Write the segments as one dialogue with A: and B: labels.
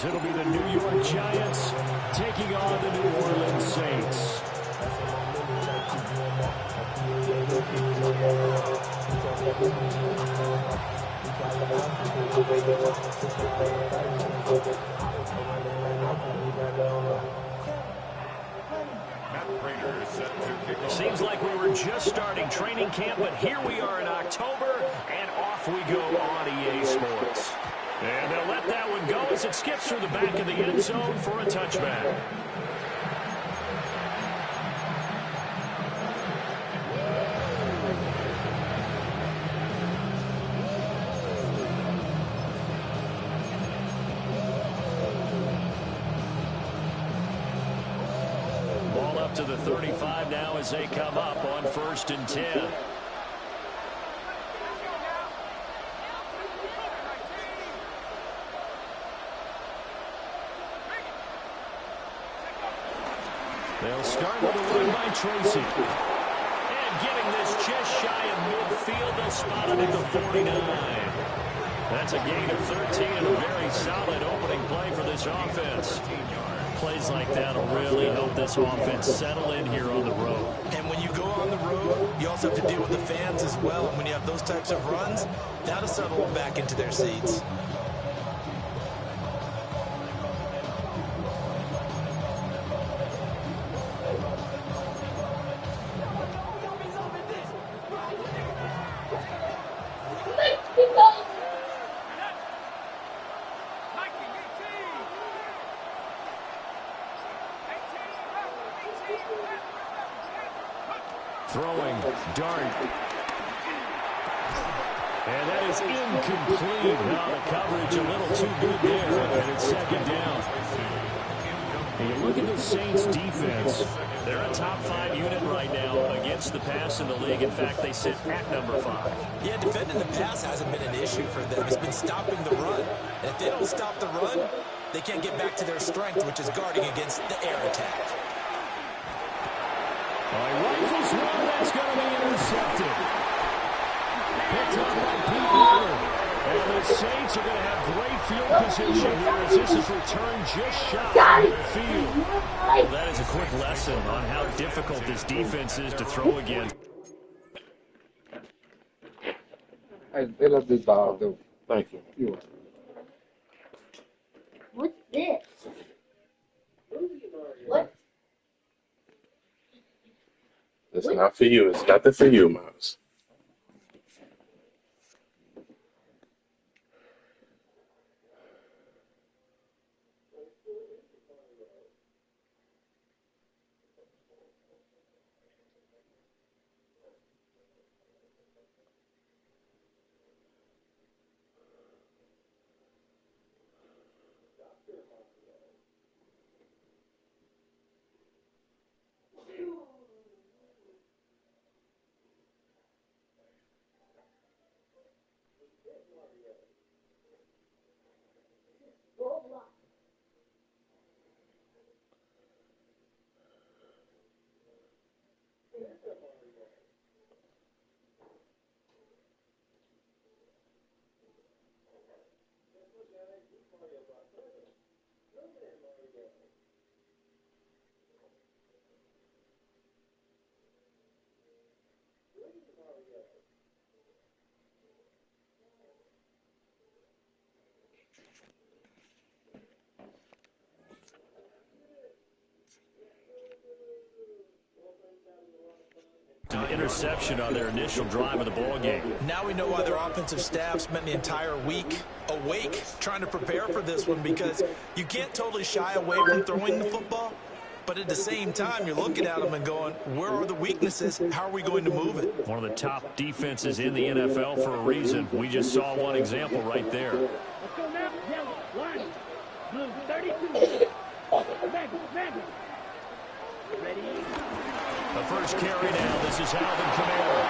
A: It'll be the New York Giants taking on the New Orleans Saints. Seems like we were just starting training camp, but here we are in October, and off we go on EA Sports. And they'll let that one go as it skips through the back of the end zone for a touchback. Ball up to the 35 now as they come up on 1st and 10. They'll start with a run by Tracy. And getting this just shy of midfield, they'll spot it at the 49. That's a gain of 13 and a very solid opening play for this offense. Plays like that will really help this offense settle in here on the road.
B: And when you go on the road, you also have to deal with the fans as well. And when you have those types of runs, that'll settle them back into their seats.
A: Throwing, dart. And that is incomplete. Now the coverage a little too good there, and it's 2nd down. And you look at the Saints defense. They're a top 5 unit right now against the pass in the league. In fact, they sit at number 5.
B: Yeah, defending the pass hasn't been an issue for them. It's been stopping the run. And if they don't stop the run, they can't get back to their strength, which is guarding against the air attack.
A: Rifles one, that's going to be intercepted. Picked up by Pete Miller. And the Saints are going to have great field position here as this is returned just shy of midfield. Well, that is a quick lesson on how difficult this defense is to throw against.
C: Thank you.
D: What's this? What?
C: It's not for you. It's nothing for you, Miles.
A: An interception on their initial drive of the ball game.
B: Now we know why their offensive staff spent the entire week awake trying to prepare for this one, because you can't totally shy away from throwing the football, but at the same time you're looking at them and going, where are the weaknesses? How are we going to move it?
A: One of the top defenses in the NFL for a reason. We just saw one example right there.
E: Let's go now. Yellow, line, blue, 32. Ready?
A: The first carry now. This is Alvin Kamara.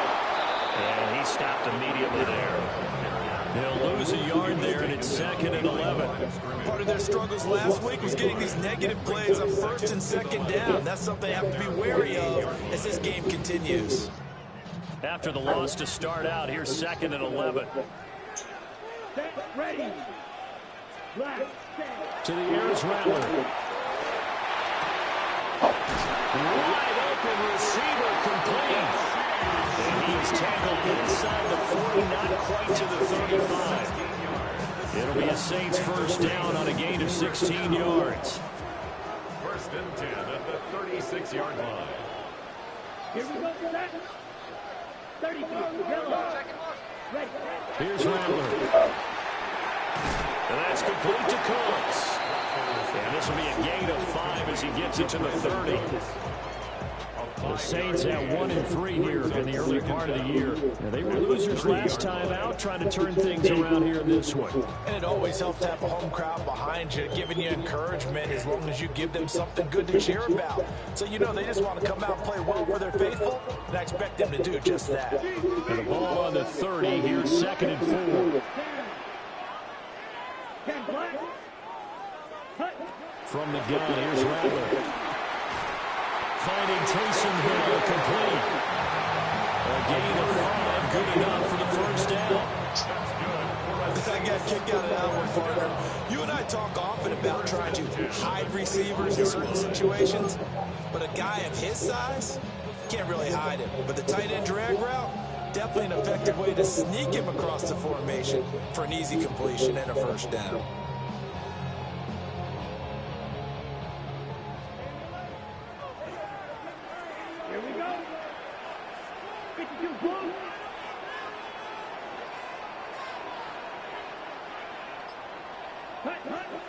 A: And he stopped immediately there. He'll lose a yard there, and it's 2nd and 11.
B: Part of their struggles last week was getting these negative plays on 1st and 2nd down. That's something they have to be wary of as this game continues.
A: After the loss to start out, here's 2nd and 11.
E: Ready. Black,
A: To the air is Rattler. Wide open receiver complete. And he's tackled inside the 40, not quite to the 35. It'll be a Saints first down on a gain of 16 yards.
D: First and 10 at the 36-yard line.
E: Here we go for that. 32, yellow. Ready.
A: Here's Rattler. And that's complete to Cooks. And this will be a gain of 5 as he gets it to the 30. The Saints at 1-3 here in the early part of the year. Now, they were losers last time out, trying to turn things around here in this one.
B: And it always helps to have a home crowd behind you, giving you encouragement as long as you give them something good to cheer about. So you know they just want to come out and play well for their faithful, and I expect them to do just that.
A: And the ball on the 30, here's 2nd and 4. From the gun, here's Rattler. Finding Taysom Hill complete. A gain of 5, good enough for the first down.
B: I got kicked out of that one, partner. You and I talk often about trying to hide receivers in certain situations, but a guy of his size can't really hide him. But the tight end drag route, definitely an effective way to sneak him across the formation for an easy completion and a first down.
E: Here we go. 52 close.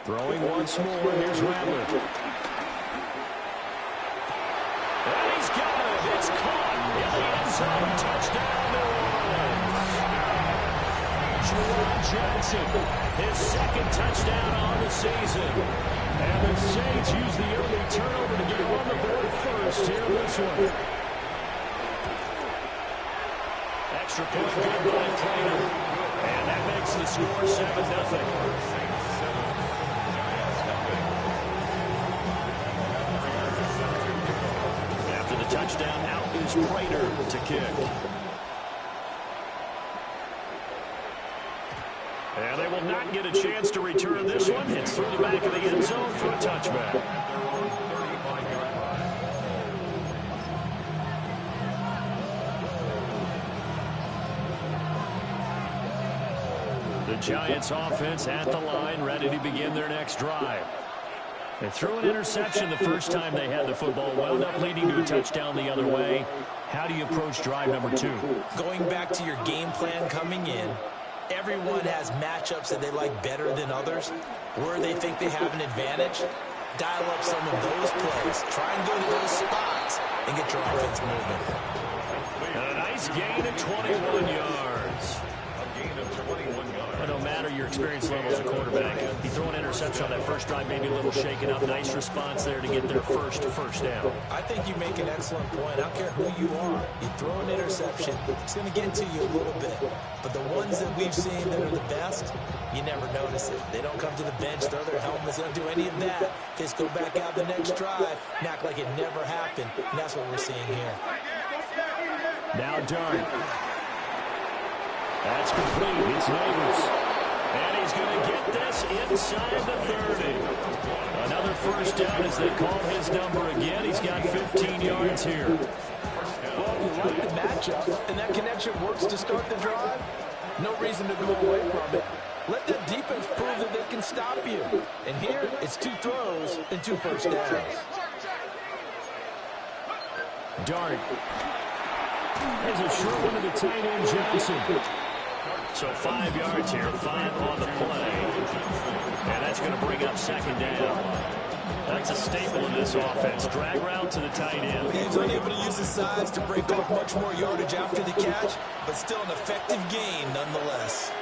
A: Throwing once more, here's Rattler. And he's got it. It's caught in the end zone. Touchdown, New Orleans. Juwan Johnson, his 2nd touchdown on the season. And the Saints use the early turnover to get on the board first here in this one. Extra point good by Clayton. And that makes the score 7-0. Touchdown, out is Prater to kick. And they will not get a chance to return this one. It's through the back of the end zone for a touchback. The Giants offense at the line, ready to begin their next drive. They threw an interception the first time they had the football, wound up leading to a touchdown the other way. How do you approach drive number 2?
B: Going back to your game plan coming in, everyone has matchups that they like better than others. Where they think they have an advantage, dial up some of those plays. Try and go to those spots and get your offense moving.
A: And a nice gain of 21 yards. But no matter your experience level as a quarterback, you throw an interception on that first drive, maybe a little shaken up. Nice response there to get their first down.
B: I think you make an excellent point. I don't care who you are. You throw an interception, it's going to get to you a little bit. But the ones that we've seen that are the best, you never notice it. They don't come to the bench, throw their helmets, they don't do any of that. They just go back out the next drive and act like it never happened. And that's what we're seeing here.
A: Now Dart. That's complete. It's Neighbors. And he's going to get this inside the 30. Another first down as they call his number again. He's got 15 yards here.
B: Well, if you like the matchup and that connection works to start the drive, no reason to go away from it. Let that defense prove that they can stop you. And here, it's 2 throws and 2 first downs.
A: Dart. There's a short one to the tight end, Johnson. So 5 yards here, 5 on the play. And that's going to bring up 2nd down. That's a staple in this offense. Drag route to the tight end.
B: He's unable to use his size to break off much more yardage after the catch, but still an effective gain nonetheless.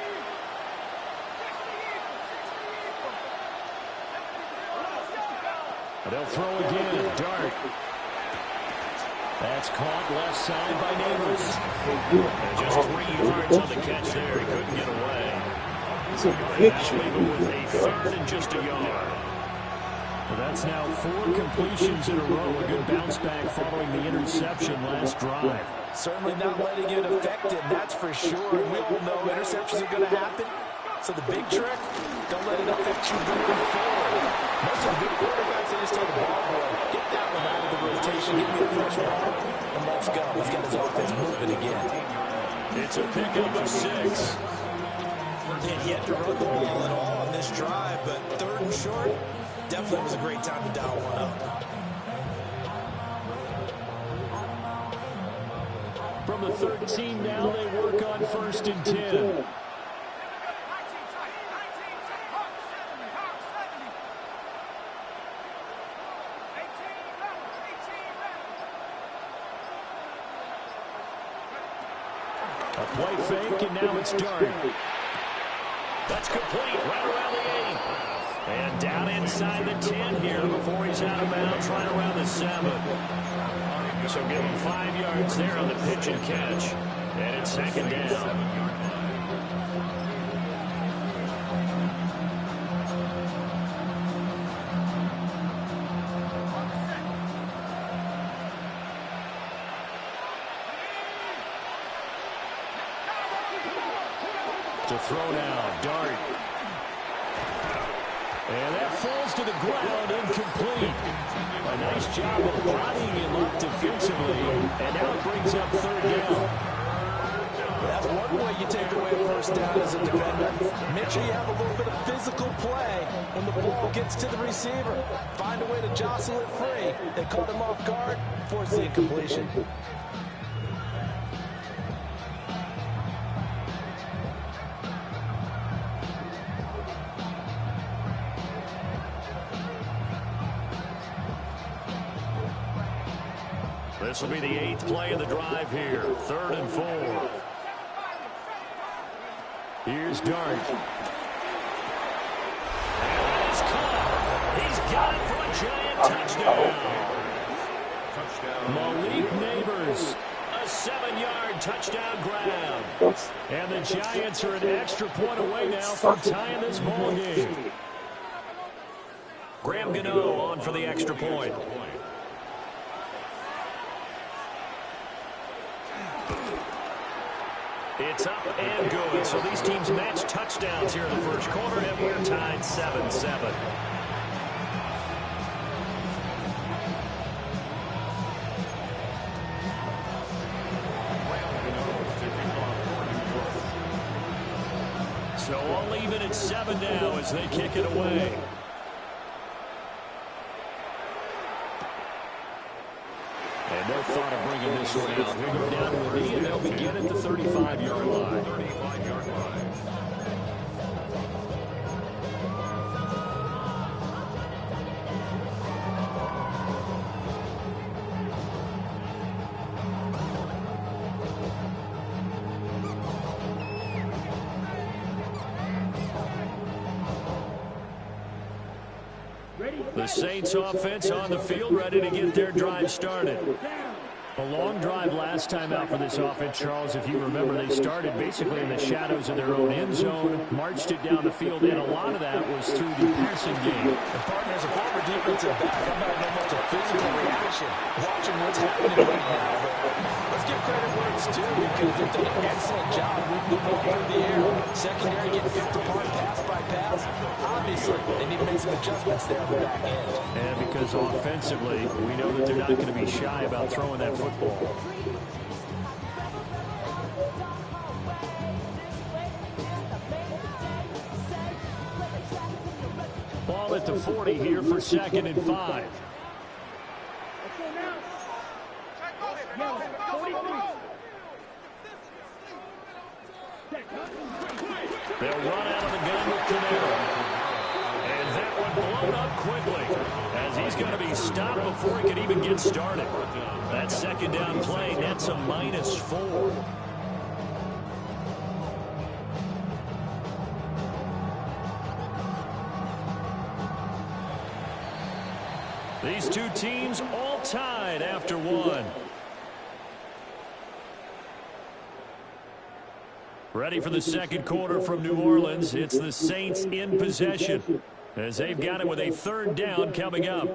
A: They'll throw again. Dart. That's caught left side by Neighbors. And just 3 yards on the catch there. He couldn't get away.
C: It's a picture.
A: With a 3rd and just a yard. Well, that's now 4 completions in a row. A good bounce back following the interception last drive.
B: Certainly not letting it affect him, that's for sure. We all know interceptions are going to happen. So the big trick, Don't let it affect you going forward. Most of the good quarterbacks, they just tell the ball boy, get that one out of the rotation, give me a fresh ball, and let's go. He's got his offense moving again.
A: It's a pickup of 6.
B: And yet to run the ball at all on this drive, but 3rd and short, definitely was a great time to dial one up.
A: From the 13 now, they work on 1st and 10. A play fake, and now it's Dart. That's complete, right around the 8. And down inside the 10 here before he's out of bounds, right around the 7. So give him 5 yards there on the pitch and catch. And it's 2nd down. To throw now, Dart. And that falls to the ground, incomplete. A nice job of bodying him up defensively, and now it brings up 3rd down.
B: That's one way you take away a 1st down as a defender. Make sure you have a little bit of physical play when the ball gets to the receiver. Find a way to jostle it free. They caught him off guard, force the incompletion.
A: This will be the 8th play of the drive here. 3rd and 4. Here's Dart. And he's caught. He's got it for a giant touchdown. Malik Neighbors, a 7-yard touchdown grab. And the Giants are an extra point away now from tying this ball game. Graham Gano on for the extra point. It's up and good. So these teams match touchdowns here in the 1st quarter, and we're tied 7-7. So all even at 7 now as they kick it away. And no thought of bringing this one out. They go down to the knee, and they'll begin at the 35-yard line. The Saints offense on the field, ready to get their drive started. A long drive last time out for this offense, Charles. If you remember, they started basically in the shadows of their own end zone, marched it down the field, and a lot of that was through the passing game.
B: And partner, as a former defensive back, I'm not almost a physical reaction watching what's happening right now. But let's give credit where it's due because they've done an excellent job moving the ball through the air. Secondary getting picked apart pass by pass. Obviously, they need to make some adjustments there on the back end.
A: And because offensively, we know that they're not going to be shy about throwing that football. Ball at the 40 here for 2nd and 5. They'll run out of the gun with Camaro. And that one blown up quickly as he's going to be stopped before he can even get started. That 2nd down play nets a -4. These two teams all tied after 1. Ready for the 2nd quarter from New Orleans. It's the Saints in possession as they've got it with a 3rd down coming up.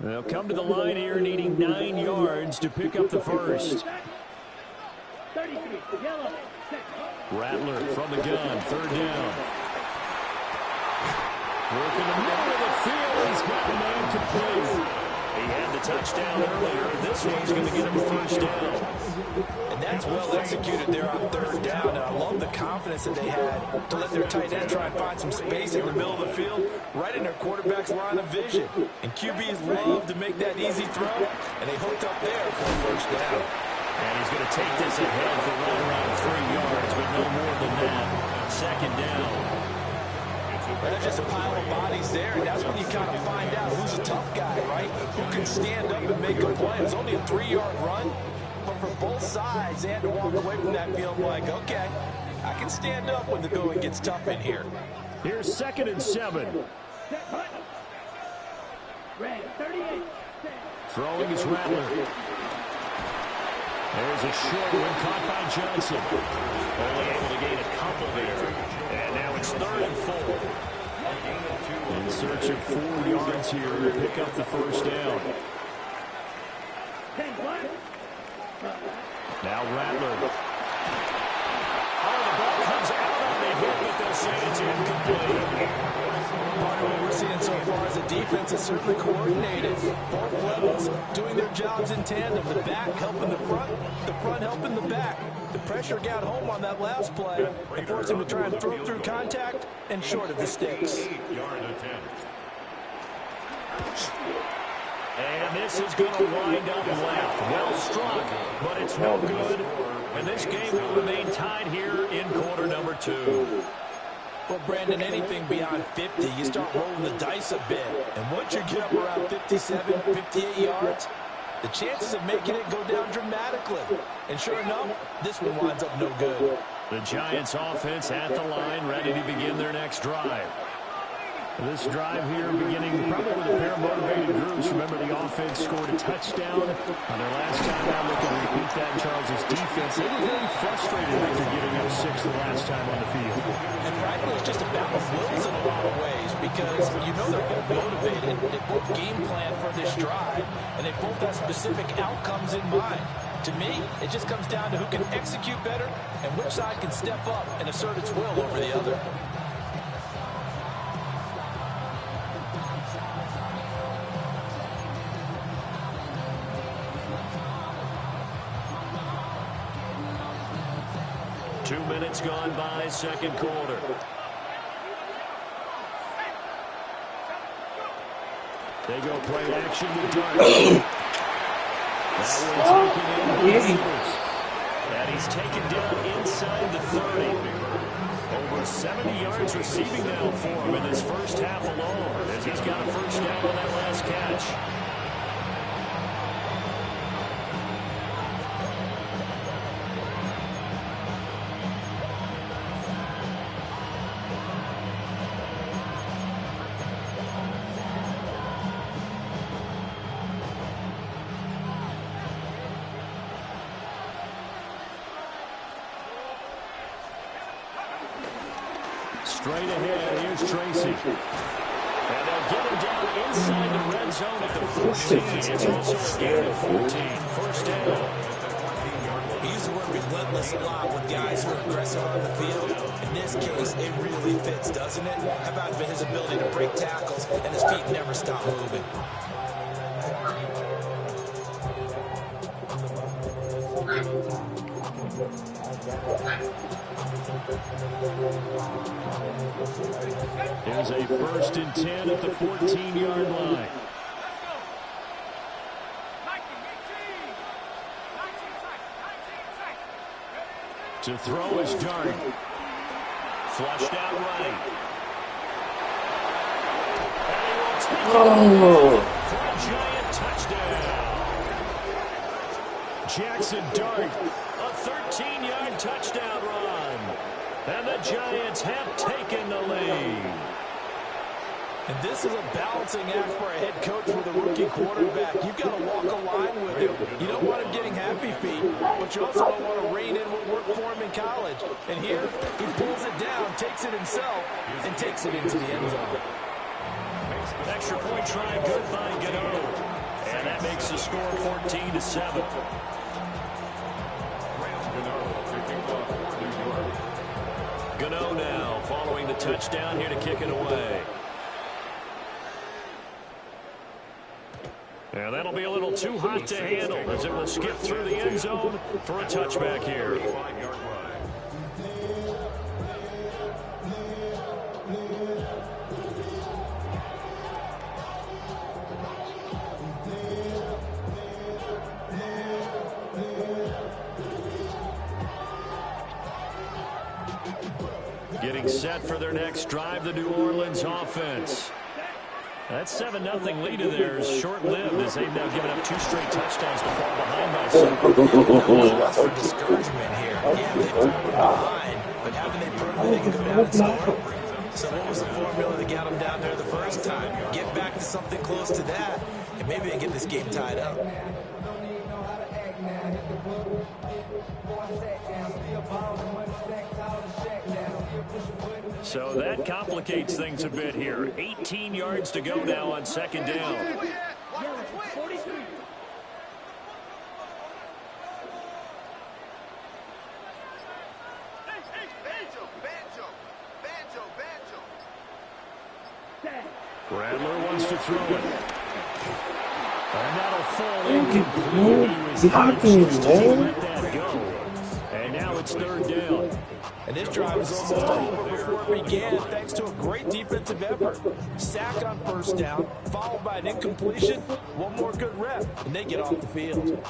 A: They'll come to the line here needing 9 yards to pick up the first.
E: 33, yellow, set.
A: Rattler from the gun, 3rd down. Working the middle of the field, he's got the man complete. He had the touchdown earlier. This one's going to get him a first down.
B: And that's well executed there on 3rd down. And I love the confidence that they had to let their tight end try and find some space in the middle of the field, right in their quarterback's line of vision. And QBs love to make that easy throw, and they hooked up there for a first down.
A: And he's going to take this ahead for right around 3 yards, but no more than that. 2nd down.
B: There's just a pile of bodies there, and that's when you kind of find out who's a tough guy, right? Who can stand up and make a play. It was only a 3-yard run, but for both sides, they had to walk away from that field like, okay, I can stand up when the going gets tough in here.
A: Here's 2nd and 7.
E: Red, 38,
A: Throwing is Rattler. There's a short one caught by Johnson. Only able to gain a couple there. And now it's 3rd and 4. In search of 4 yards here to pick up the first down.
E: 10, 1.
A: Now Rattler. Oh, the ball comes out on the hit, but they'll say it's incomplete.
B: Part of what we're seeing so far is the defense is certainly coordinated. Both levels doing their jobs in tandem. The back helping the front helping the back. The pressure got home on that last play and forced him to try and throw through contact and short of the sticks.
D: 8-yard attempt.
A: And this is going to wind up left. Well struck, but it's no good. And this game will remain tied here in quarter number 2.
B: Well, Brandon, anything beyond 50, you start rolling the dice a bit. And once you get up around 57, 58 yards, the chances of making it go down dramatically. And sure enough, this one winds up no good.
A: The Giants offense at the line, ready to begin their next drive. This drive here beginning probably with a pair of motivated groups. Remember, the offense scored a touchdown on their last time out. They can repeat that in Charles' defense. They were very frustrated after giving up 6 the last time on the field.
B: And frankly, it's just a battle of wills in a lot of ways because you know they're both motivated. They both game plan for this drive, and they both have specific outcomes in mind. To me, it just comes down to who can execute better and which side can step up and assert its will over the other.
A: Two minutes gone by, 2nd quarter. They go play action with Dart. That one taken in. And he's taken down inside the 30. Over 70 yards receiving now for him in his first half alone, as he's got a first down on that last catch. Straight ahead, here's Tracy. And they'll get him down inside the red zone at the 14. It's also a gain of 14. First down.
B: He's the word relentless a lot with guys who are aggressive on the field. In this case, it really fits, doesn't it? How about his ability to break tackles and his feet never stop moving?
A: There's a 1st and 10 at the 14-yard line. To throw is Dart. Flushed out right. And he will take it for a giant touchdown. Jackson Dart, a 13-yard touchdown run. And the Giants have taken the lead.
B: And this is a balancing act for a head coach with a rookie quarterback. You've got to walk a line with him. You don't want him getting happy feet, but you also don't want to rein in what worked for him in college. And here, he pulls it down, takes it himself, and takes it into the end zone.
A: Extra point try good by Gano. And that makes the score 14-7. Gano now following the touchdown here to kick it away. And that'll be a little too hot to handle as it will skip through the end zone for a touchback here. Getting set for their next drive, the New Orleans offense. That 7-0 lead of theirs short-lived as they've now given up 2 straight touchdowns to fall behind by 7.
B: Cause for discouragement here. Yeah, they've fallen behind, but haven't they proven they can go down and score? So what was the formula that got them down there the first time? Get back to something close to that, and maybe they can get this game tied up.
A: So that complicates things a bit here. 18 yards to go now on second down. Rattler wants to throw it. And that'll fall incomplete. Let that go. And now it's third down.
B: And this drive was almost over before it began thanks to a great defensive effort. Sack on first down, followed by an incompletion. One more good rep, and they get off the field.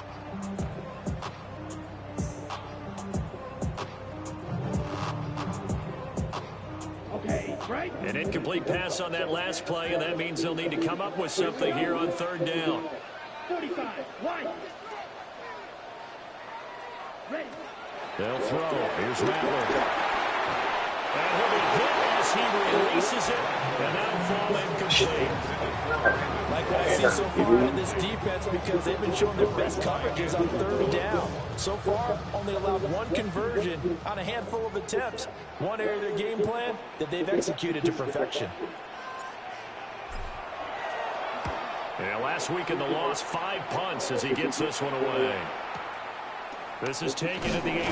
E: Okay, right?
A: An incomplete pass on that last play, and that means they'll need to come up with something here on third down.
E: 45, one. Ready.
A: They'll throw. Here's Rattler. And he'll be hit as he releases it, and that'll fall incomplete.
B: Like what I see so far in this defense, because they've been showing their best coverages on third down. So far, only allowed one conversion on a handful of attempts. One area of their game plan that they've executed to perfection.
A: Yeah, last week in the loss, 5 punts as he gets this one away. This is taken at the 18. A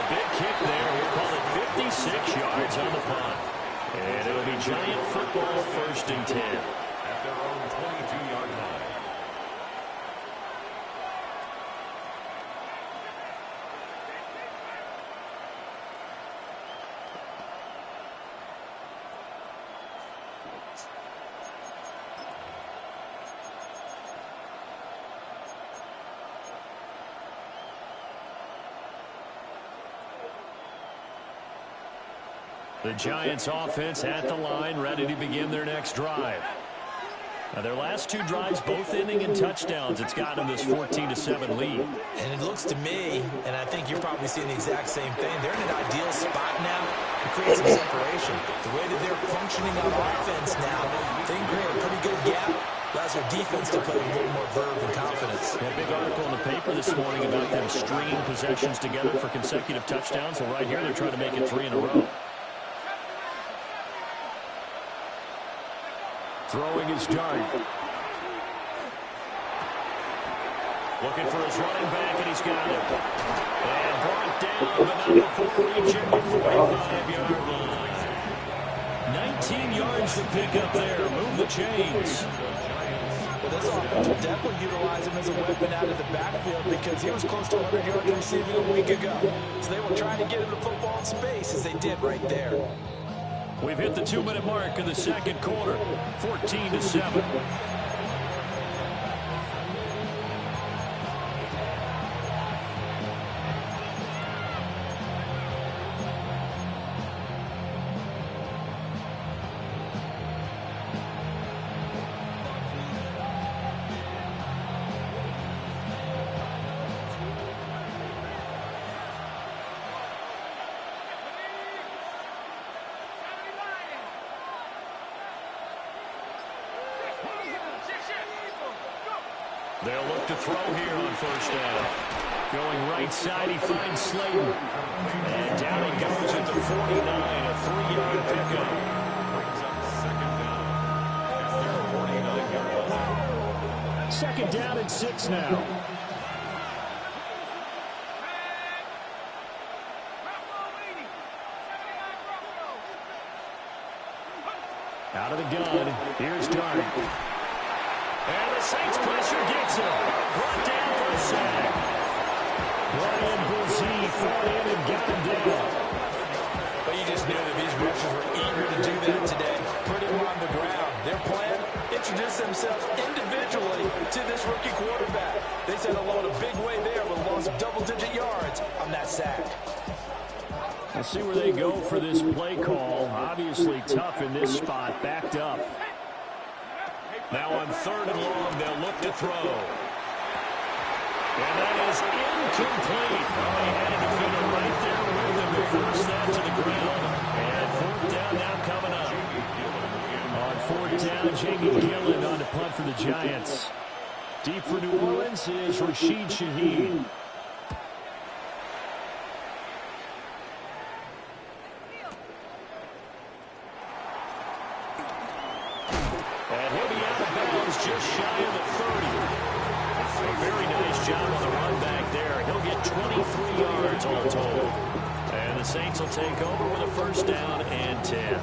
A: big kick there. We'll call it 56 yards on the punt. And it'll be Giant football, 1st and 10.
D: At their own 22-yard line.
A: The Giants offense at the line, ready to begin their next drive. Now their last 2 drives, both ending in touchdowns. It's got them this 14-7 lead.
B: And it looks to me, and I think you're probably seeing the exact same thing, they're in an ideal spot now to create some separation. The way that they're functioning on offense now, they can create a pretty good gap. Allows their defense to play with a little more verve and confidence.
A: A big article in the paper this morning about them stringing possessions together for consecutive touchdowns. Well, right here they're trying to make it 3 in a row. Throwing his dart. Looking for his running back, and he's got it. And brought down, but not before reaching the 45-yard line. 19 yards to pick up there. Move the chains.
B: Well, this offense will definitely utilize him as a weapon out of the backfield because he was close to 100 yards receiving a week ago. So they will try to get him the football in space as they did right there.
A: We've hit the 2-minute mark in the second quarter, 14-7. They'll look to throw here on first down. Going right side, he finds Slayton. And down he goes at the 49, a 3-yard pickup.
D: Brings up second down.
A: second down and 6 now. Out of the gun, here's Dart. And the Saints pressure gets him. Brought down for a sack. Brian Brzee fought in and got him down.
B: But you just knew that these rushers were eager to do that today. Put him on the ground. Their plan, introduce themselves individually to this rookie quarterback. They sent alone a big way there, but lost double-digit yards on that sack.
A: We'll see where they go for this play call. Obviously tough in this spot, backed up.
D: Now on 3rd and long, they'll look to throw.
A: And that is incomplete. Oh, he had a defender right there with him to force that to the ground. And 4th down now coming up. On 4th down, Jamie Gillen on to punt for the Giants. Deep for New Orleans is Rashid Shaheed. And he'll be out of bounds just shy of the 30. A very nice job on the run back there. He'll get 23 yards all told. And the Saints will take over with a 1st down and 10.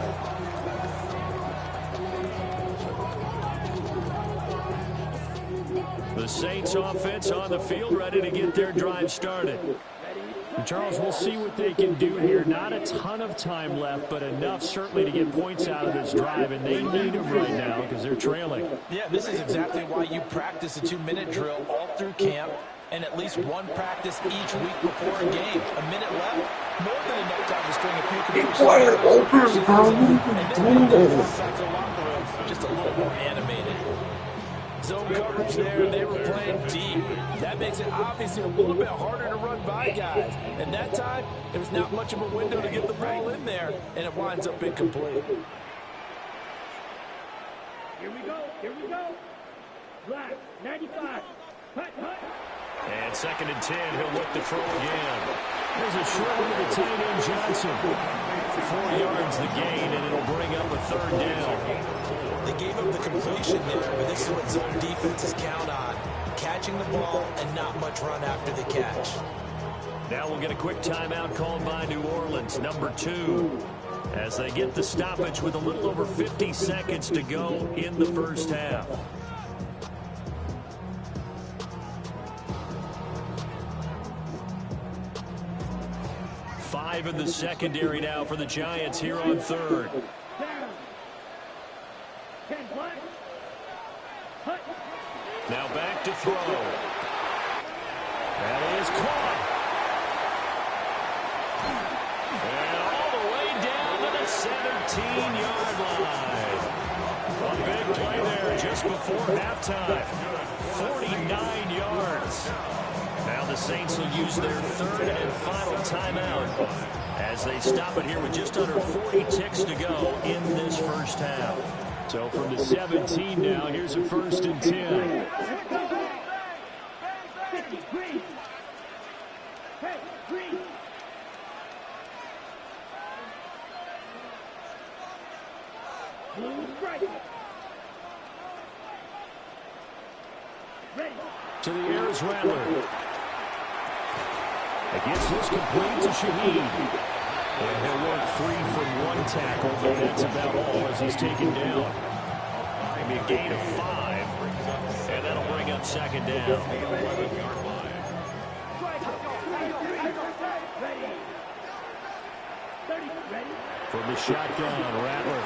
A: The Saints offense on the field, ready to get their drive started. And Charles, we'll see what they can do here. Not a ton of time left, but enough certainly to get points out of this drive, and they need them right now because they're trailing.
B: Yeah, this is exactly why you practice a 2-minute drill all through camp and at least one practice each week before a game. A minute left, more than enough time to string a few completions. And then back to the locker room, just a little more animated. Zone coverage there, they were playing deep. That makes it obviously a little bit harder to run by guys. And that time, there was not much of a window to get the ball in there, and it winds up incomplete.
E: Here we go. Here we go. Black, 95. Hut, hut.
A: And 2nd and 10, he'll look to throw again. There's a short one to the tight end Johnson. 4 yards the gain, and it'll bring up a 3rd down.
B: They gave up the completion there, but this is what zone defenses count on. Catching the ball and not much run after the catch.
A: Now we'll get a quick timeout called by New Orleans, number 2, as they get the stoppage with a little over 50 seconds to go in the 1st half. Five in the secondary now for the Giants here on 3rd.
E: Down. 10 black. Hut.
A: Now back to throw. That is caught. And all the way down to the 17-yard line. A big play there just before halftime. 49 yards. Now the Saints will use their 3rd and final timeout as they stop it here with just under 40 ticks to go in this 1st half. So from the 17 now, here's a 1st and 10.
E: 50, green. Hey, green. Blue, strike. Ready.
A: To the air is Rattler. Gets this complete to Shaheed. And he'll work free from 1 tackle, but that's about all as he's taken down. Maybe a gain of 5. And that'll bring up 2nd down. From the shotgun, Rattler.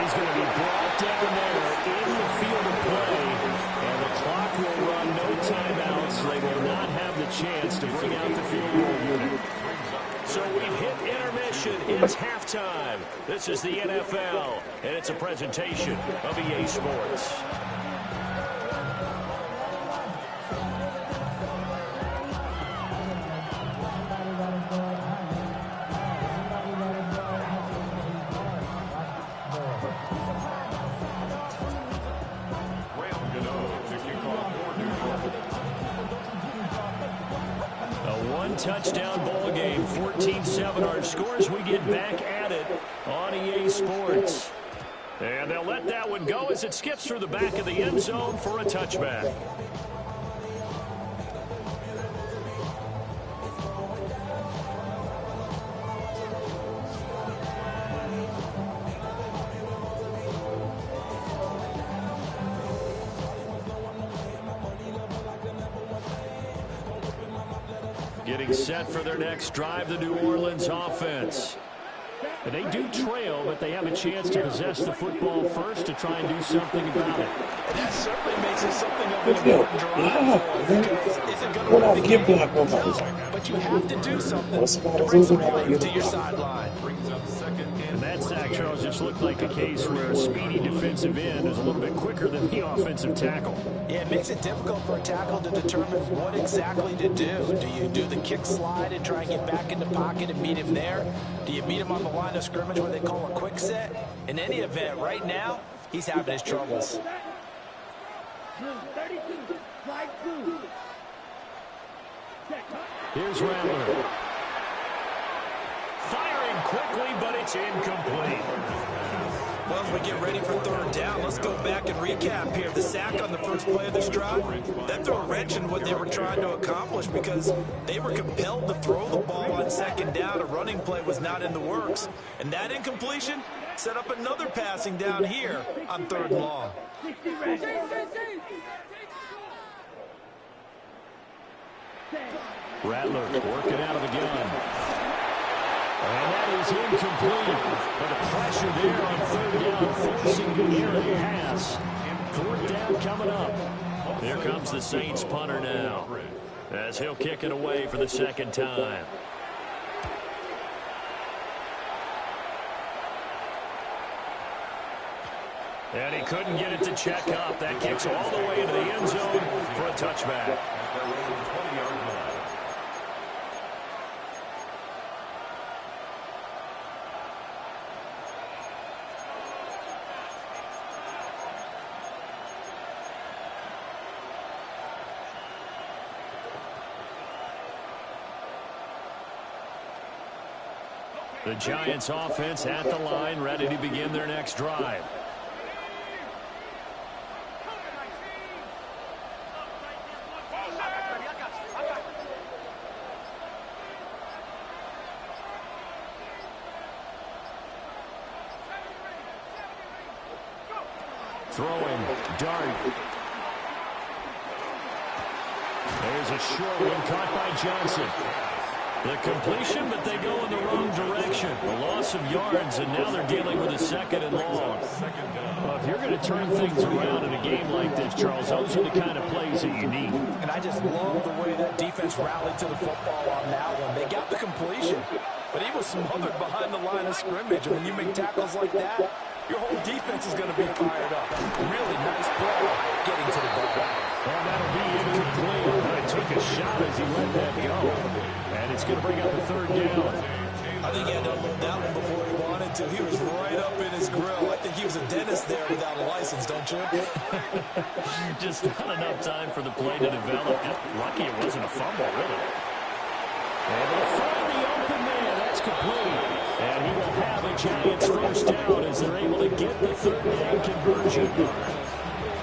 A: He's going to be brought down there in the field of play. And the clock will run, no timeouts. They will not have the chance to bring out the field goal unit. So we've hit intermission. It's halftime. This is the NFL, and it's a presentation of EA Sports. Touchdown ball game, 14-7 our scores. We get back at it on EA Sports. And they'll let that one go as it skips through the back of the end zone for a touchback. Getting set for their next drive, the New Orleans offense. And they do trail, but they have a chance to possess the football first to try and do something about it.
B: And that certainly makes it something of an important drive because isn't going to win the game. No, but you have to do something to bring some life to your sideline.
A: And that sack, Charles, just looked like a case where a speedy defensive end is a little bit quicker than the offensive tackle.
B: Yeah, it makes it difficult for a tackle to determine what exactly to do. Do you do the kick slide and try and get back in the pocket and meet him there? Do you meet him on the line of scrimmage where they call a quick set? In any event, right now, he's having his troubles.
E: 32, slide through.
A: Here's Rattler. Firing quickly, but it's incomplete.
B: Well, as we get ready for third down, let's go back and recap here. The sack on the first play of this drive, that threw a wrench in what they were trying to accomplish because they were compelled to throw the ball on second down. A running play was not in the works. And that incompletion set up another passing down here on third and long.
A: Rattler working out of the gun. And that is incomplete. But the pressure there on third down, forcing the near pass. Fourth down coming up. Here comes the Saints punter now, as he'll kick it away for the second time. And he couldn't get it to check up. That kicks all the way into the end zone for a touchback. The Giants offense at the line, ready to begin their next drive. Throwing, dart. There's a short one caught by Johnson. The completion, but they go in the wrong direction. A loss of yards, and now they're dealing with a second and long. Well, if you're going to turn things around in a game like this, Charles, those are the kind of plays that you need.
B: And I just love the way that defense rallied to the football on that one. They got the completion, but he was smothered behind the line of scrimmage. And when you make tackles like that, your whole defense is going to be fired up. Really nice play getting to the ball.
A: And that'll be incomplete. But took a shot as he let that go. And it's going to bring up a third down.
B: I think he had to unload that one before he wanted to. He was right up in his grill. I think he was a dentist there without a license, don't you?
A: Just not enough time for the play to develop. Just lucky it wasn't a fumble, really. And they'll find the open man. That's complete. And he will have a Giants first down as they're able to get the third down conversion.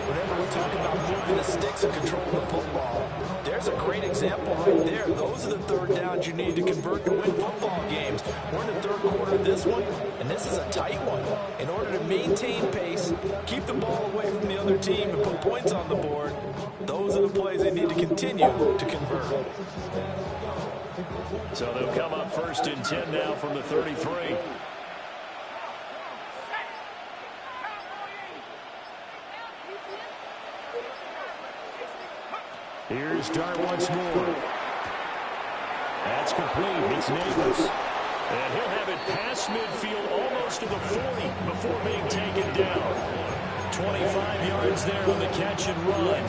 B: Whenever we talk about moving the sticks and controlling the football, there's a great example right there. Those are the third downs you need to convert to win football games. We're in the third quarter of this one, and this is a tight one. In order to maintain pace, keep the ball away from the other team, and put points on the board, those are the plays they need to continue to convert.
A: So they'll come up first and 10 now from the 33. Here's Dart once more. That's complete. It's Neighbors. And he'll have it past midfield almost to the 40 before being taken down. 25 yards there on the catch and run.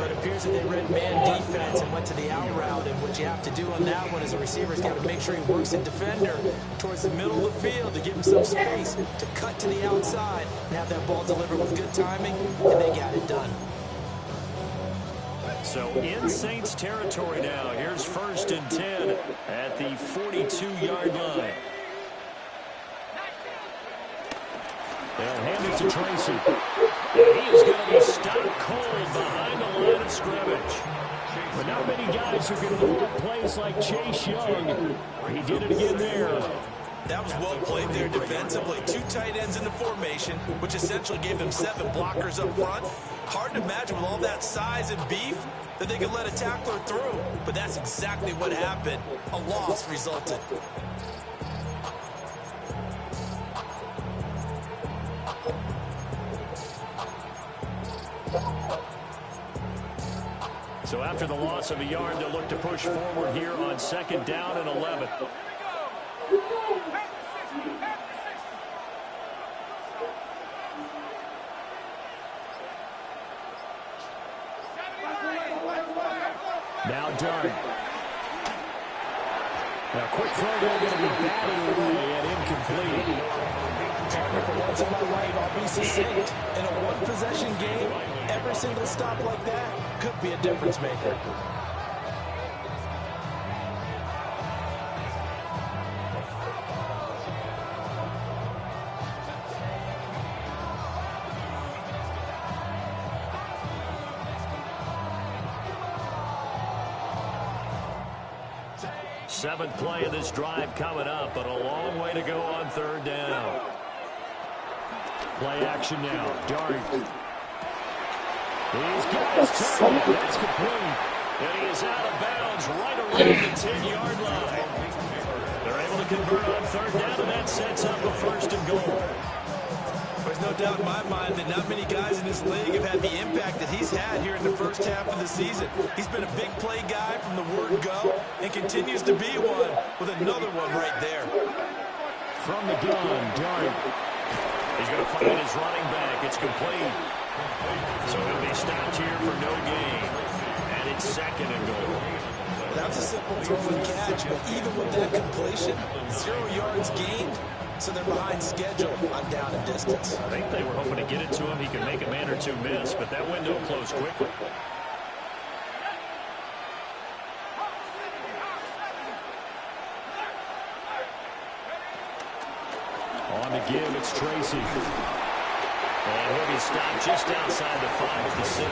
B: It appears that they read man defense and went to the out route, and what you have to do on that one is a receiver's got to make sure he works the defender towards the middle of the field to give him some space to cut to the outside and have that ball delivered with good timing, and they got it done.
A: So in Saints territory now. Here's first and 10 at the 42-yard line. They'll hand it to Tracy. And he is going to be stopped cold behind the line of scrimmage. But not many guys who can blow up plays like Chase Young. He did it again there.
B: That was well played there defensively. 2 tight ends in the formation, which essentially gave them 7 blockers up front. Hard to imagine with all that size and beef that they could let a tackler through. But that's exactly what happened. A loss resulted.
A: So after the loss of a yard, they'll look to push forward here on 2nd down and 11. Now Dart. Now quick throw there going to be batted away and incomplete.
B: For once in my life, I'll be succinct. In a one-possession game, every single stop like that could be a difference maker.
A: Seventh play of this drive coming up, but a long way to go on 3rd down. Play action now. Dart. He's got his target. That's complete. And he is out of bounds right around the 10-yard line. They're able to convert on 3rd down, and that sets up a 1st and goal.
B: There's no doubt in my mind that not many guys in this league have had the impact that he's had here in the first half of the season. He's been a big play guy from the word go and continues to be one with another one right there.
A: From the gun, Dart. He's going to find his running back. It's complete. So he'll be stopped here for no gain. And it's 2nd and goal.
B: That was a simple throw and catch, but even with that completion, 0 yards gained. So they're behind schedule on down and distance.
A: I think they were hoping to get it to him. He could make a man or 2 miss, but that window closed quickly. On the give, it's Tracy. And he'll be stopped just outside the 5 at the 6.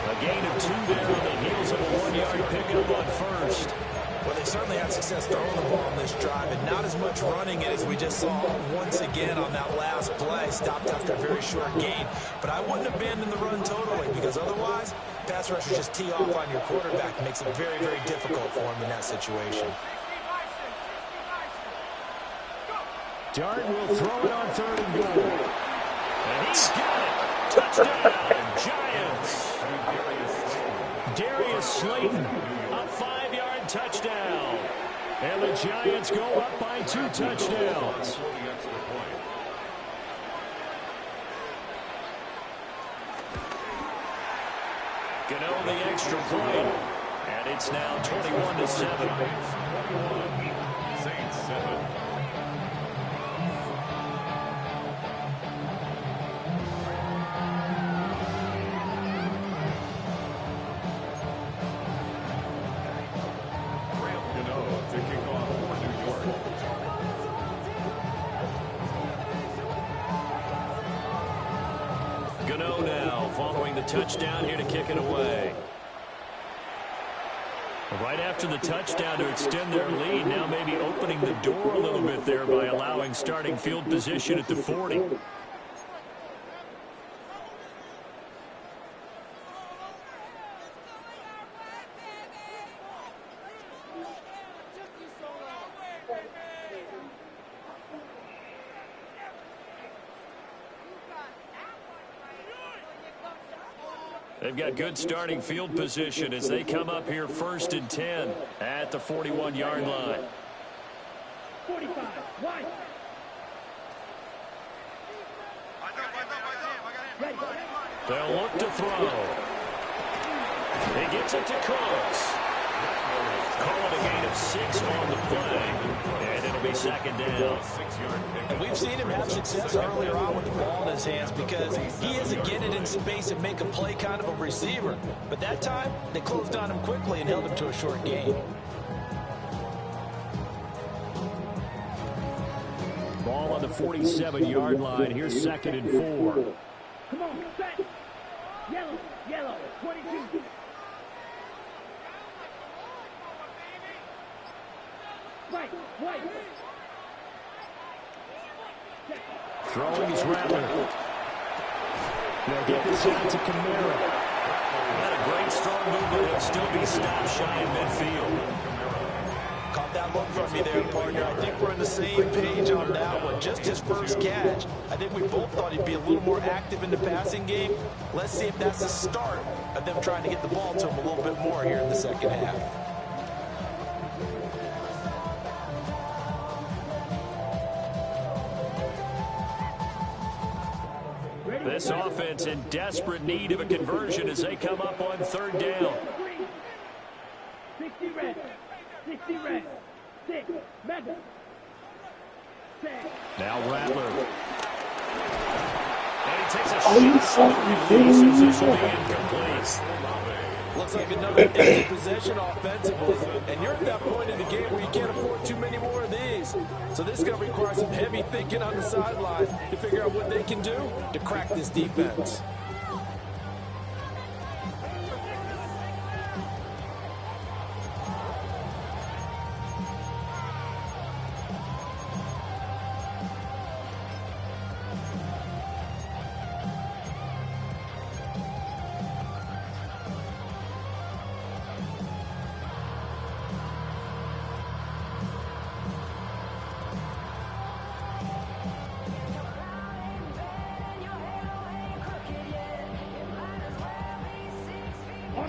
A: A gain of 2 there on the heels of a 1-yard pickup on 1st.
B: Well, they certainly had success throwing the ball on this drive, and not as much running it as we just saw once again on that last play. Stopped after a very short gain. But I wouldn't abandon the run totally, because otherwise, pass rushers just tee off on your quarterback. It makes it very, very difficult for him in that situation.
A: Dart will throw it on 3rd and goal. And he's got it. Touchdown, Giants. Darius Slayton, a 5-yard touchdown. And the Giants go up by 2 touchdowns. Gano the extra point. And it's now 21-7.
D: Saints 7.
A: Gano now following the touchdown here to kick it away. Right after the touchdown to extend their lead, now maybe opening the door a little bit there by allowing starting field position at the 40. They've got good starting field position as they come up here 1st and 10 at the 41-yard line.
E: 45, wide. Ready.
A: They'll look to throw. He gets it to Cooks. Call it a gain of 6 on the play. And it'll be 2nd down.
B: And we've seen him have success earlier on with the ball in his hands because he is a get it in space and make a play kind of a receiver. But that time, they closed on him quickly and held him to a short gain.
A: Ball on the 47-yard line. Here's 2nd and 4.
E: Come on, set. Yellow, yellow, 22. White, white.
A: Throwing is Rattler. They'll get this out to Kamara. Had a great strong movement. He'll still be stopped shy in midfield.
B: Caught that look from me there, partner. I think we're on the same page on that one. Just his first catch. I think we both thought he'd be a little more active in the passing game. Let's see if that's the start of them trying to get the ball to him a little bit more here in the second half.
A: This offense in desperate need of a conversion as they come up on 3rd down.
E: 60 red. 60 red. 6. Mega. 6.
A: Now Rattler. And he takes a shot. This will be incomplete.
B: Looks like another empty possession offensively. And you're at that point in the game where you can't afford too many more of these. So this is going to require some heavy thinking on the sideline to figure out what they can do to crack this defense.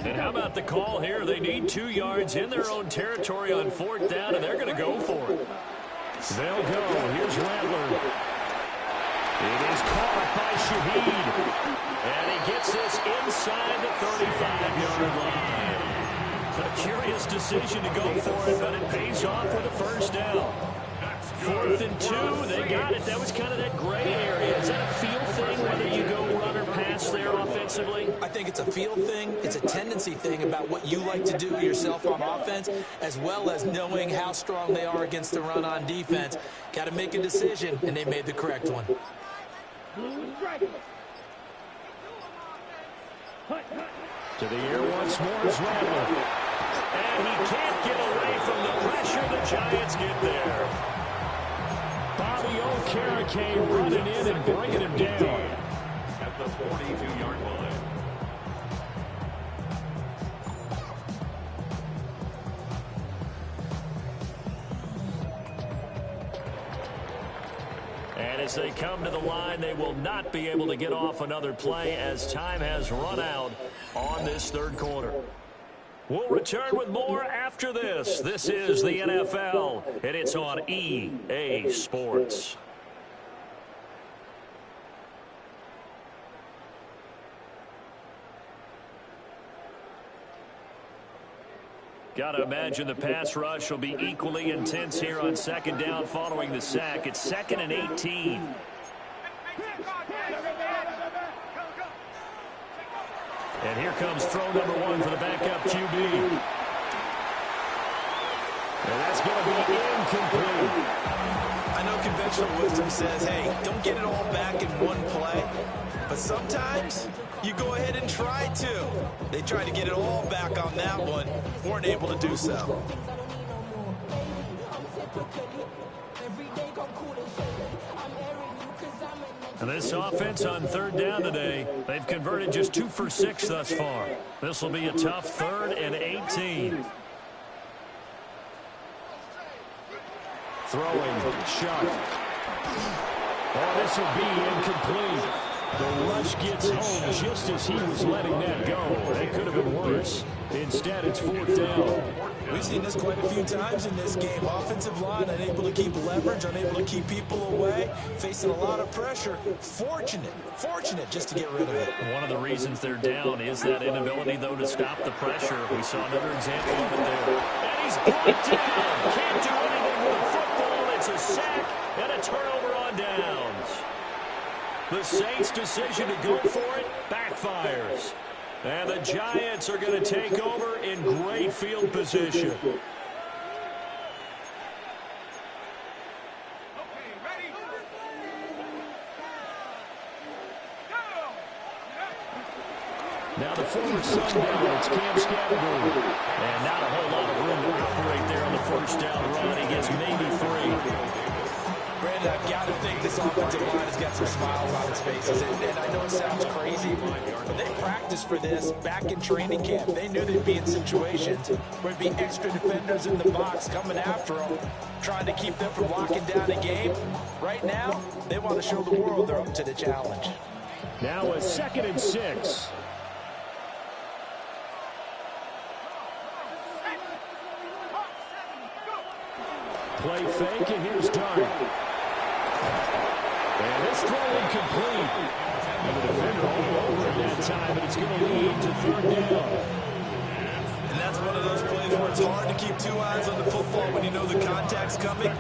A: And how about the call here? They need 2 yards in their own territory on 4th down, and they're going to go for it. They'll go. Here's Rattler. It is caught by Shaheed. And he gets this inside the 35-yard line. A curious decision to go for it, but it pays off with a first down. 4th and 2, they got it. That was kind of that gray area. Is that a feel thing, whether you go run or pass there offensively?
B: I think it's a feel thing. It's a tendency thing about what you like to do yourself on offense, as well as knowing how strong they are against the run on defense. Got to make a decision, and they made the correct one.
A: To the air once more is Rattler. And he can't get away from the pressure. The Giants get there. Bobby Okereke running in and bringing him down.
D: At the 42-yard line.
A: And as they come to the line, they will not be able to get off another play as time has run out on this 3rd quarter. We'll return with more after this. This is the NFL, and it's on EA Sports. Got to imagine the pass rush will be equally intense here on 2nd down following the sack. It's 2nd and 18. And here comes throw number 1 for the backup QB. And that's going to be incomplete.
B: I know conventional wisdom says, hey, don't get it all back in one play. But sometimes you go ahead and try to. They tried to get it all back on that one. Weren't able to do so.
A: And this offense on 3rd down today, they've converted just 2 for 6 thus far. This will be a tough 3rd and 18. Throwing, shot. Oh, this will be incomplete. The rush gets home just as he was letting that go. That could have been worse. Instead, it's 4th down.
B: We've seen this quite a few times in this game. Offensive line unable to keep leverage, unable to keep people away, facing a lot of pressure. Fortunate just to get rid of it.
A: One of the reasons they're down is that inability, though, to stop the pressure. We saw another example of it there. And he's brought down. Can't do anything with the football. It's a sack and a turnover on downs. The Saints' decision to go for it backfires. And the Giants are going to take over in great field position. Now the former Sun Devil, it's Cam Scattergood. And not a whole lot of room to operate there on the first down run. He gets maybe 3.
B: Brandon, I've got to think this offensive line has got some smiles on its faces. And I know it sounds crazy, but they practiced for this back in training camp. They knew they'd be in situations where there'd be extra defenders in the box coming after them, trying to keep them from locking down a game. Right now, they want to show the world they're up to the challenge.
A: Now a 2nd and 6. Play fake, and here's Dart. And this throw incomplete. And the defender all over it that time, but it's going to lead to 3rd down.
B: And that's one of those plays where it's hard to keep 2 eyes on the football when you know the contact's coming,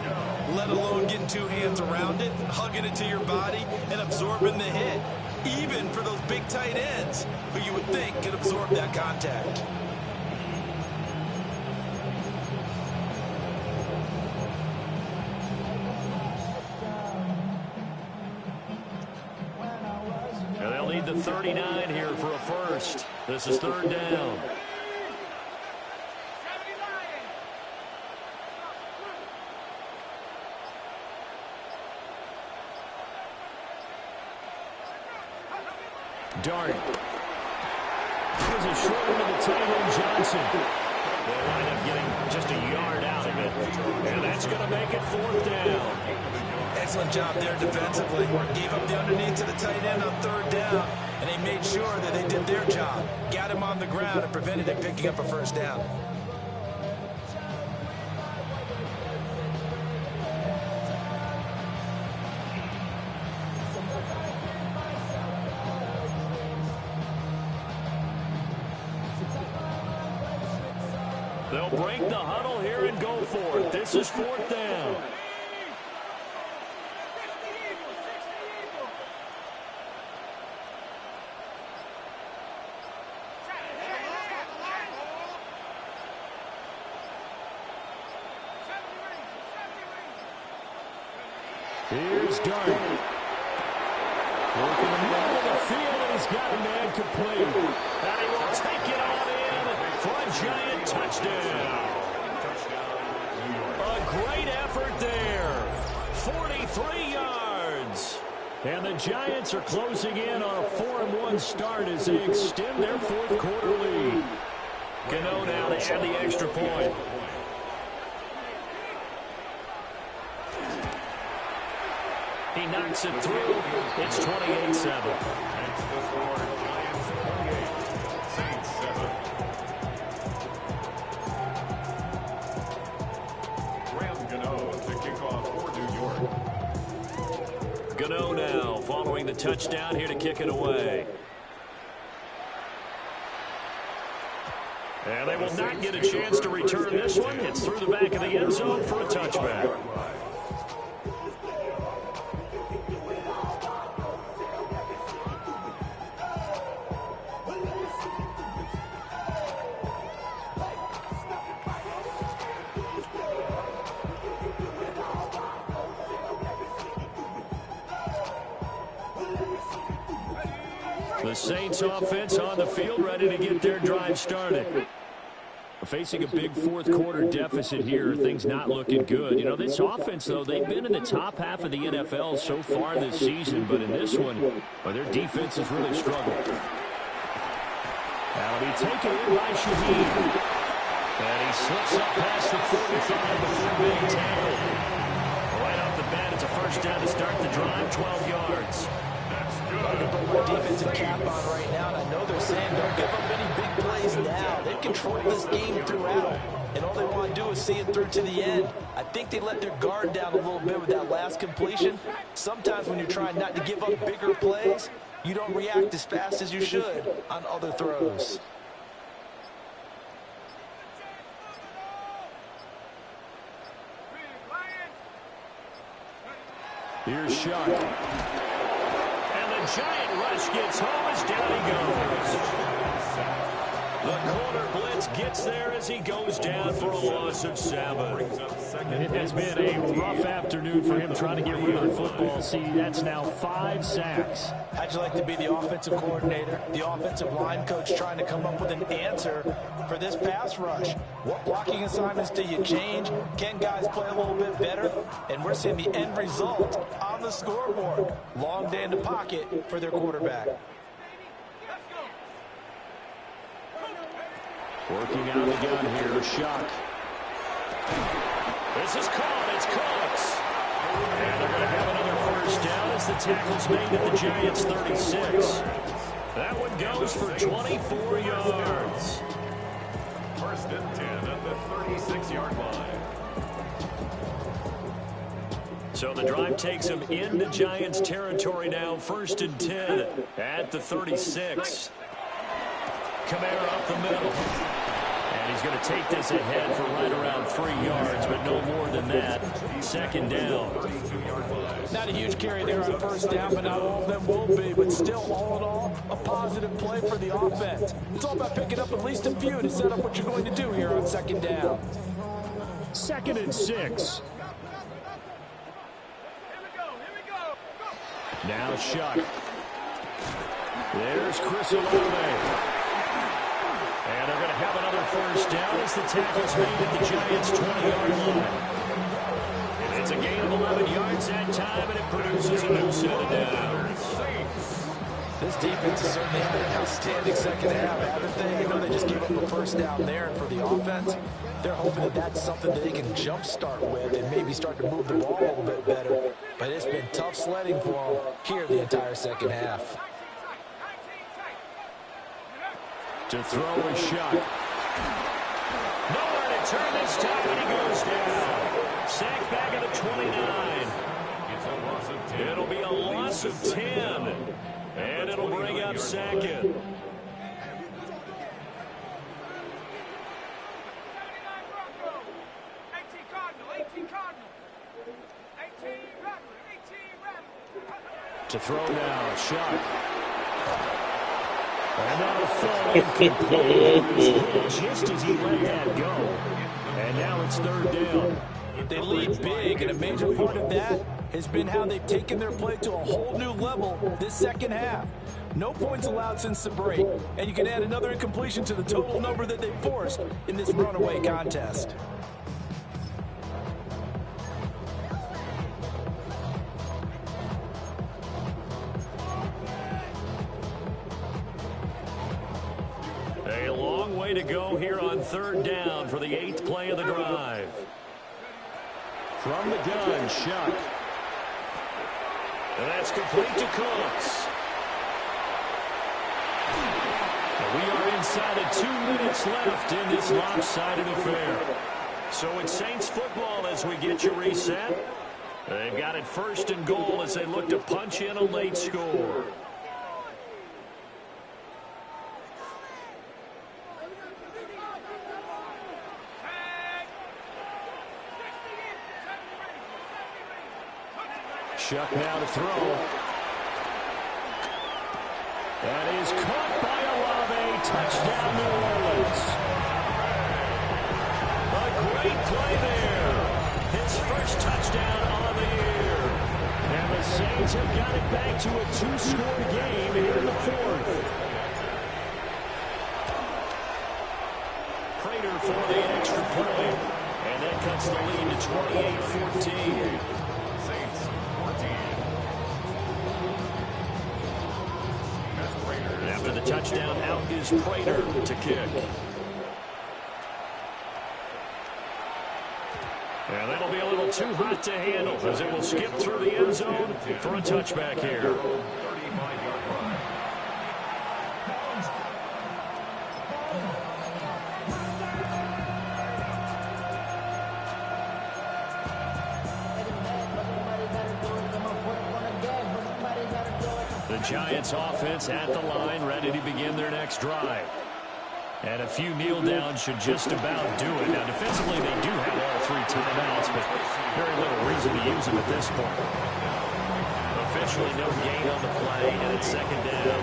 B: let alone getting 2 hands around it, hugging it to your body, and absorbing the hit. Even for those big tight ends who you would think could absorb that contact.
A: And they'll need the 39 here for a first. This is 3rd down. Dart. Here's a short one to the Tyrone Johnson. They'll wind up getting just a yard out of it. And that's going to make it 4th down.
B: Excellent job there defensively. Gave up the underneath to the tight end on 3rd down, and they made sure that they did their job. Got him on the ground and prevented him picking up a 1st down.
A: They'll break the huddle here and go for it. This is 4th down. Here's Dart. Working the middle of the field, and he's got a man complete. And he will take it on in for a giant touchdown. A great effort there. 43 yards. And the Giants are closing in on a 4-1 start as they extend their 4th quarter lead. Gano now to add the extra point. He knocks it through. It's 28-7. Gano now following the touchdown here to kick it away. And they will not get a chance to return this one. It's through the back of the end zone for a touchback. The Saints offense on the field, ready to get their drive started. Facing a big 4th quarter deficit here, things not looking good. You know, this offense, though, they've been in the top half of the NFL so far this season, but in this one, well, their defense has really struggled. That'll be taken in by Shaheed. And he slips up past the 45 before being tackled. Right off the bat, it's a first down to start the drive, 12 yards.
B: I can put more defensive cap on right now, and I know they're saying don't give up any big plays now. They've controlled this game throughout, and all they want to do is see it through to the end. I think they let their guard down a little bit with that last completion. Sometimes when you're trying not to give up bigger plays, you don't react as fast as you should on other throws.
A: Here's Sharp. And the giant rush gets home as down he goes. The corner blitz gets there as he goes down for a loss of 7.
F: And it has been a rough afternoon for him trying to get rid of the football. See, that's now 5 sacks.
B: How'd you like to be the offensive coordinator, the offensive line coach trying to come up with an answer for this pass rush? What blocking assignments do you change? Can guys play a little bit better? And we're seeing the end result on the scoreboard. Long day in the pocket for their quarterback.
A: Working out of the gun here, Shock. This is caught. It's Cox. And they're going to have another first down as the tackle's made at the Giants' 36. That one goes for 24 yards.
D: First and 10 at the 36-yard line.
A: So the drive takes them into Giants territory now. First and 10 at the 36. Kamara up the middle. And he's going to take this ahead for right around 3 yards, but no more than that. Second down.
B: Not a huge carry there on first down, but not all of them will be. But still, all in all, a positive play for the offense. It's all about picking up at least a few to set up what you're going to do here on second down.
F: 2nd and 6.
A: Now Shuck. There's Chris Olave. And they're going to have another first down as the tackle's made at the Giants' 20-yard line. And it's a gain of 11 yards that time, and it produces a new set of downs.
B: This defense has certainly had an outstanding second half, haven't they? You know, they just gave up a first down there, and for the offense, they're hoping that that's something that they can jumpstart with and maybe start to move the ball a little bit better. But it's been tough sledding for them here the entire second half.
A: To throw a shot. Nowhere to turn this time, and he goes down. Sack back at the 29.
D: It's a loss of 10.
A: It'll be a loss of 10. And it'll bring up second. To throw now, Shuck. Another fall incomplete. Just as he let that go. And now it's third down.
B: They lead big, and a major part of that has been how they've taken their play to a whole new level this second half. No points allowed since the break, and you can add another incompletion to the total number that they forced in this runaway contest.
A: A long way to go here on third down for the 8th play of the drive. From the gun, Shuck. And that's complete to Cooks. We are inside of 2 minutes left in this lopsided affair. So it's Saints football as we get you reset. They've got it first and goal as they look to punch in a late score. Shuck now to throw. That is caught by Olave. Touchdown, New Orleans. A great play there. His first touchdown on the year. And the Saints have got it back to a 2-score game here in the 4th. Prater for the extra point. And that cuts the lead to 28-14. After the touchdown, out is Prater to kick. And that'll be a little too hot to handle as it will skip through the end zone for a touchback here. The Giants offense at the line, ready to begin their next drive. And a few kneel downs should just about do it. Now, defensively, they do have all 3 timeouts, but very little reason to use them at this point. Officially, no gain on the play, and it's second down.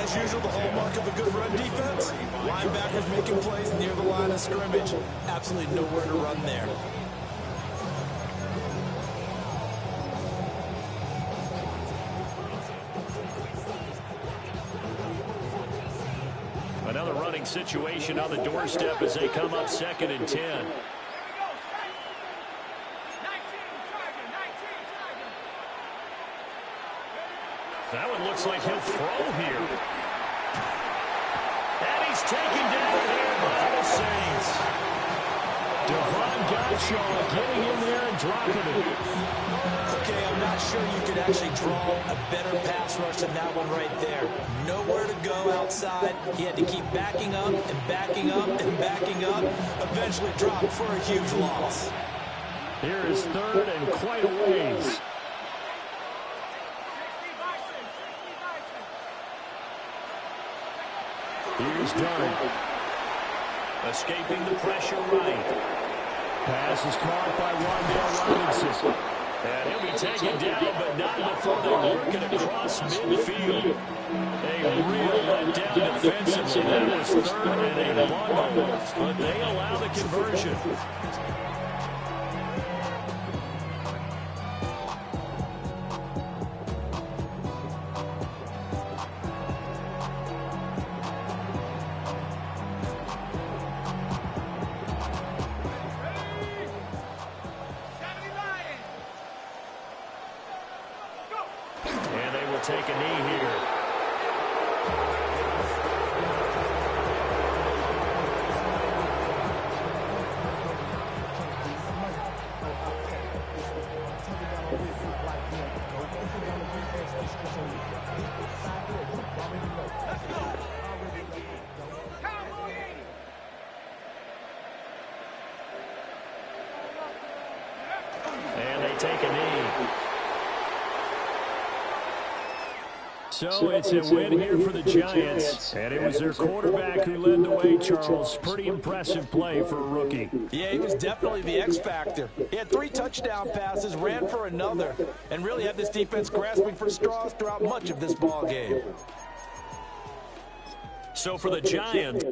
B: As As usual, the hallmark of a good run defense, linebackers making plays near the line of scrimmage. Absolutely nowhere to run there.
F: Another running situation on the doorstep as they come up 2nd and 10. That one looks like he'll throw here. And he's taken down here by the Saints. Devon Gottschall getting in there and dropping it.
B: Okay, I'm not sure you could actually draw a better pass rush than that one right there. Nowhere to go outside. He had to keep backing up and backing up and backing up. Eventually dropped for a huge loss.
F: Here is 3rd and quite a ways. Here's Dunn.
A: Escaping the pressure right.
F: Pass is caught by Wan'Dale Robinson.
A: And he'll be taken down, but not before they work it across midfield. A real letdown defensively. That was 3rd and a bundle, but they allow the conversion.
F: Take a knee here. And they take a knee. So it's a win here for the Giants, and it was their quarterback who led the way, Charles. Pretty impressive play for a rookie.
B: Yeah, he was definitely the X factor. He had 3 touchdown passes, ran for another, and really had this defense grasping for straws throughout much of this ball game.
A: So for the Giants,